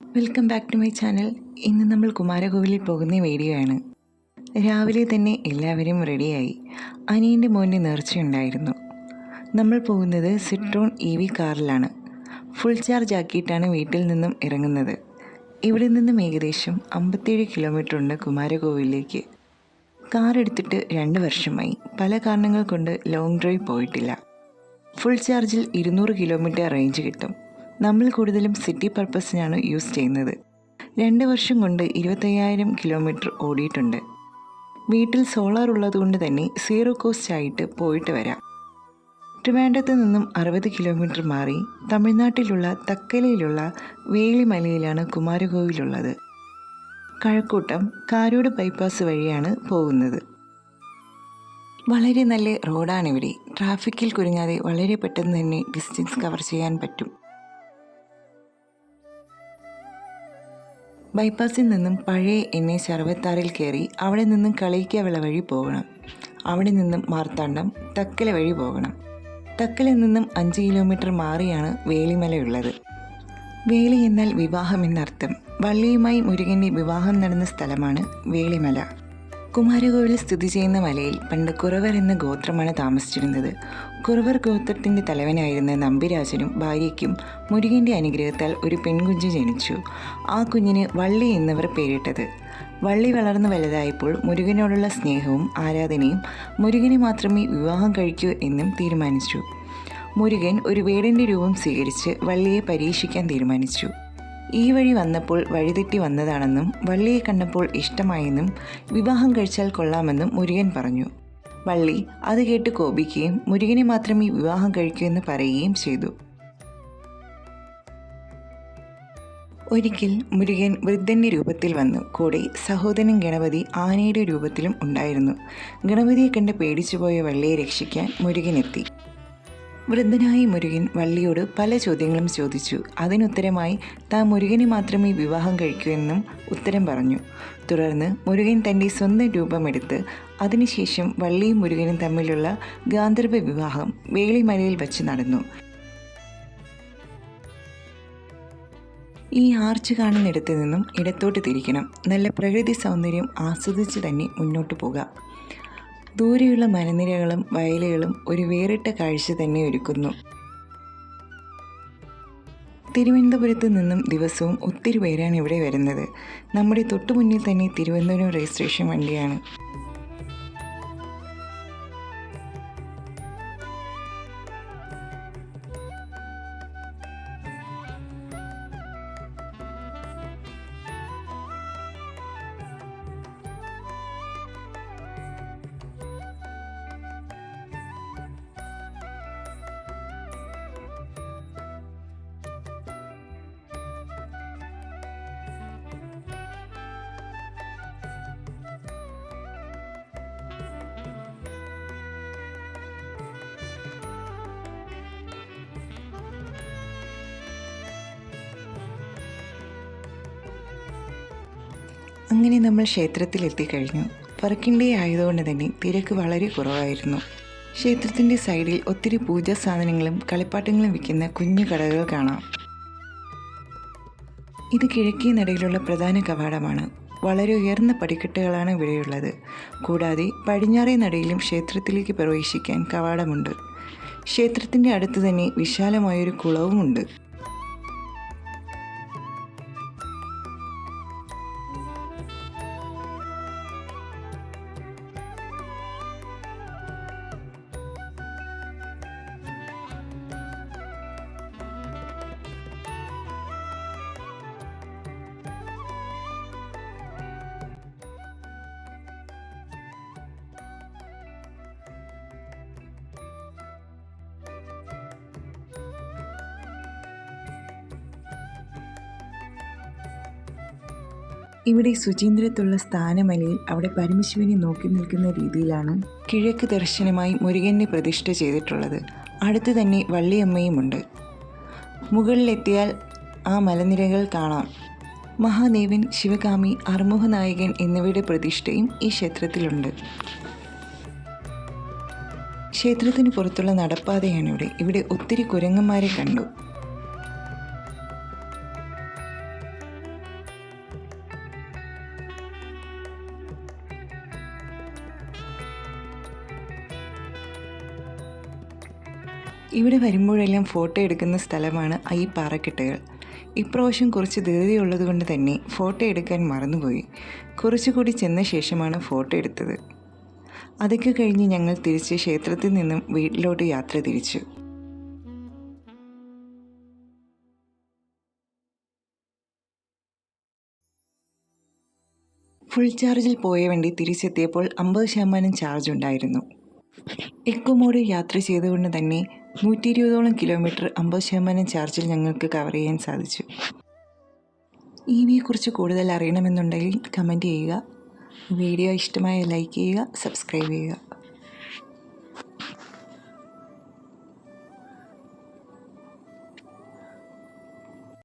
Welcome back to my channel. ഇന്ന് നമ്മൾ കുമാരകോവിലിൽ പോകുന്ന വീഡിയോ ആണ്. രാവിലെ തന്നെ എല്ലാവരും റെഡിയായി. അനിയൻ്റെ മോൻ്റെ നേർച്ചയുണ്ടായിരുന്നു. നമ്മൾ പോകുന്നത് സിട്രോൺ EV കാറിലാണ്. ഫുൾ ചാർജ് ആക്കിയിട്ടാണ് വീട്ടിൽ നിന്നും ഇറങ്ങുന്നത്. ഇവിടെ നിന്നും ഏകദേശം 57 കിലോമീറ്റർ ഉണ്ട് കുമാരകോവിലേക്ക്. കാർ എടുത്തിട്ട് 2 വർഷമായി. പല കാരണങ്ങൾ കൊണ്ട് ലോങ് ഡ്രൈവ് പോയിട്ടില്ല. ഫുൾ ചാർജിൽ 200 കിലോമീറ്റർ റേഞ്ച് കിട്ടും. നമ്മൾ കൂടുതലും സിറ്റി പർപ്പസിനാണ് യൂസ് ചെയ്യുന്നത്. 2 വർഷം കൊണ്ട് 25,000 കിലോമീറ്റർ ഓടിയിട്ടുണ്ട്. വീട്ടിൽ സോളാർ ഉള്ളതുകൊണ്ട് തന്നെ സീറോ കോസ്റ്റ് ആയിട്ട് പോയിട്ട് വരാം. ട്രിവാൻഡ്രത്ത് നിന്നും 60 കിലോമീറ്റർ മാറി തമിഴ്നാട്ടിലുള്ള തക്കലയിലുള്ള വേളിമലയിലാണ് കുമാരകോവിലുള്ളത്. കഴക്കൂട്ടം കാരോട് ബൈപ്പാസ് വഴിയാണ് പോകുന്നത്. വളരെ നല്ല റോഡാണിവിടെ. ട്രാഫിക്കിൽ കുരുങ്ങാതെ വളരെ പെട്ടെന്ന് തന്നെ ഡിസ്റ്റൻസ് കവർ ചെയ്യാൻ പറ്റും. ബൈപ്പാസിൽ നിന്നും പഴയ NH 66 കയറി അവിടെ നിന്നും കളയിക്കാവിള വഴി പോകണം. അവിടെ നിന്നും മാർത്താണ്ഡം തക്കല വഴി പോകണം. തക്കലയിൽ നിന്നും 5 കിലോമീറ്റർ മാറിയാണ് വേളിമലയുള്ളത്. വേളി എന്നാൽ വിവാഹം എന്നർത്ഥം. വള്ളിയുമായി മുരുകൻ്റെ വിവാഹം നടന്ന സ്ഥലമാണ് വേളിമല. കുമാരകോവിൽ സ്ഥിതി ചെയ്യുന്ന മലയിൽ പണ്ട് കുറവർ എന്ന ഗോത്രമാണ് താമസിച്ചിരുന്നത്. കുറവർ ഗോത്രത്തിൻ്റെ തലവനായിരുന്ന നമ്പിരാജനും ഭാര്യയ്ക്കും മുരുകൻ്റെ അനുഗ്രഹത്താൽ ഒരു പെൺകുഞ്ഞ് ജനിച്ചു. ആ കുഞ്ഞിന് വള്ളി എന്നവർ പേരിട്ടത്. വള്ളി വളർന്നു വലുതായപ്പോൾ മുരുകനോടുള്ള സ്നേഹവും ആരാധനയും മുരുകനെ മാത്രമേ വിവാഹം കഴിക്കൂ എന്നും തീരുമാനിച്ചു. മുരുകൻ ഒരു വേടൻ്റെ രൂപം സ്വീകരിച്ച് വള്ളിയെ പരീക്ഷിക്കാൻ തീരുമാനിച്ചു. ഈ വഴി വന്നപ്പോൾ വഴിതെറ്റി വന്നതാണെന്നും വള്ളിയെ കണ്ടപ്പോൾ ഇഷ്ടമായെന്നും വിവാഹം കഴിച്ചാൽ കൊള്ളാമെന്നും മുരുകൻ പറഞ്ഞു. വള്ളി അത് കേട്ട് കോപിക്കുകയും മുരുകനെ മാത്രമേ വിവാഹം കഴിക്കൂ എന്ന് പറയുകയും ചെയ്തു. ഒരിക്കൽ മുരുകൻ വൃദ്ധൻ്റെ രൂപത്തിൽ വന്നു. കൂടെ സഹോദരൻ ഗണപതി ആനയുടെ രൂപത്തിലും ഉണ്ടായിരുന്നു. ഗണപതിയെ കണ്ട് പേടിച്ചുപോയ വള്ളിയെ രക്ഷിക്കാൻ മുരുകനെത്തി. വൃദ്ധനായ മുരുകൻ വള്ളിയോട് പല ചോദ്യങ്ങളും ചോദിച്ചു. അതിനുത്തരമായി താൻ മുരുകനെ മാത്രമേ വിവാഹം കഴിക്കൂ എന്നും ഉത്തരം പറഞ്ഞു. തുടർന്ന് മുരുകൻ തൻ്റെ സ്വന്തം രൂപമെടുത്ത് അതിനുശേഷം വള്ളിയും മുരുകനും തമ്മിലുള്ള ഗാന്ധർവ വിവാഹം വേളിമലയിൽ വച്ച് നടന്നു. ഈ ആർച്ച് കാണുന്നിടത്ത് നിന്നും ഇടത്തോട്ട് തിരിക്കണം. നല്ല പ്രകൃതി സൗന്ദര്യം ആസ്വദിച്ച് തന്നെ മുന്നോട്ട് പോകാം. ദൂരെയുള്ള മലനിരകളും വയലുകളും ഒരു വേറിട്ട കാഴ്ച തന്നെ ഒരുക്കുന്നു. തിരുവനന്തപുരത്ത് നിന്നും ദിവസവും ഒത്തിരി പേരാണ് ഇവിടെ വരുന്നത്. നമ്മുടെ തൊട്ടുമുന്നിൽ തന്നെ തിരുവനന്തപുരം രജിസ്ട്രേഷൻ വണ്ടിയാണ്. അങ്ങനെ നമ്മൾ ക്ഷേത്രത്തിൽ എത്തിക്കഴിഞ്ഞു. വർക്കിംഗ് ഡേ ആയതുകൊണ്ട് തന്നെ തിരക്ക് വളരെ കുറവായിരുന്നു. ക്ഷേത്രത്തിൻ്റെ സൈഡിൽ ഒത്തിരി പൂജാ സാധനങ്ങളും കളിപ്പാട്ടങ്ങളും വിൽക്കുന്ന കുഞ്ഞു കടകൾ കാണാം. ഇത് കിഴക്കേ നടയിലുള്ള പ്രധാന കവാടമാണ്. വളരെ ഉയർന്ന പടിക്കെട്ടുകളാണ് ഇവിടെയുള്ളത്. കൂടാതെ പടിഞ്ഞാറേ നടയിലും ക്ഷേത്രത്തിലേക്ക് പ്രവേശിക്കാൻ കവാടമുണ്ട്. ക്ഷേത്രത്തിൻ്റെ അടുത്ത് തന്നെ വിശാലമായൊരു കുളവുമുണ്ട്. ഇവിടെ സുചീന്ദ്രത്തുള്ള സ്ഥാനമലയിൽ അവിടെ പരമശിവനെ നോക്കി നിൽക്കുന്ന രീതിയിലാണ് കിഴക്ക് ദർശനമായി മുരുകനെ പ്രതിഷ്ഠ ചെയ്തിട്ടുള്ളത്. അടുത്ത് തന്നെ വള്ളിയമ്മയുമുണ്ട്. മുകളിലെത്തിയാൽ ആ മലനിരകൾ കാണാം. മഹാദേവൻ, ശിവകാമി, അർമുഖനായകൻ എന്നിവയുടെ പ്രതിഷ്ഠയും ഈ ക്ഷേത്രത്തിലുണ്ട്. ക്ഷേത്രത്തിന് പുറത്തുള്ള നടപ്പാതയാണിവിടെ. ഇവിടെ ഒത്തിരി കുരങ്ങന്മാരെ കണ്ടു. ഇവിടെ വരുമ്പോഴെല്ലാം ഫോട്ടോ എടുക്കുന്ന സ്ഥലമാണ് ഈ പാറക്കെട്ടുകൾ. ഇപ്രാവശ്യം കുറച്ച് ധൃതിയുള്ളത് കൊണ്ട് തന്നെ ഫോട്ടോ എടുക്കാൻ മറന്നുപോയി. കുറച്ചുകൂടി ചെന്ന ശേഷമാണ് ഫോട്ടോ എടുത്തത്. അതൊക്കെ കഴിഞ്ഞ് ഞങ്ങൾ തിരിച്ച് ക്ഷേത്രത്തിൽ നിന്നും വീട്ടിലോട്ട് യാത്ര തിരിച്ചു. ഫുൾ ചാർജിൽ പോയ വണ്ടി തിരിച്ചെത്തിയപ്പോൾ 50% ചാർജ് ഉണ്ടായിരുന്നു. എക്കോ മോഡ് യാത്ര ചെയ്തുകൊണ്ട് തന്നെ 120ഓളം കിലോമീറ്റർ 50% ചാർജിൽ ഞങ്ങൾക്ക് കവർ ചെയ്യാൻ സാധിച്ചു. EVയെക്കുറിച്ച് കൂടുതൽ അറിയണമെന്നുണ്ടെങ്കിൽ കമൻറ്റ് ചെയ്യുക. വീഡിയോ ഇഷ്ടമായ ലൈക്ക് ചെയ്യുക, സബ്സ്ക്രൈബ് ചെയ്യുക.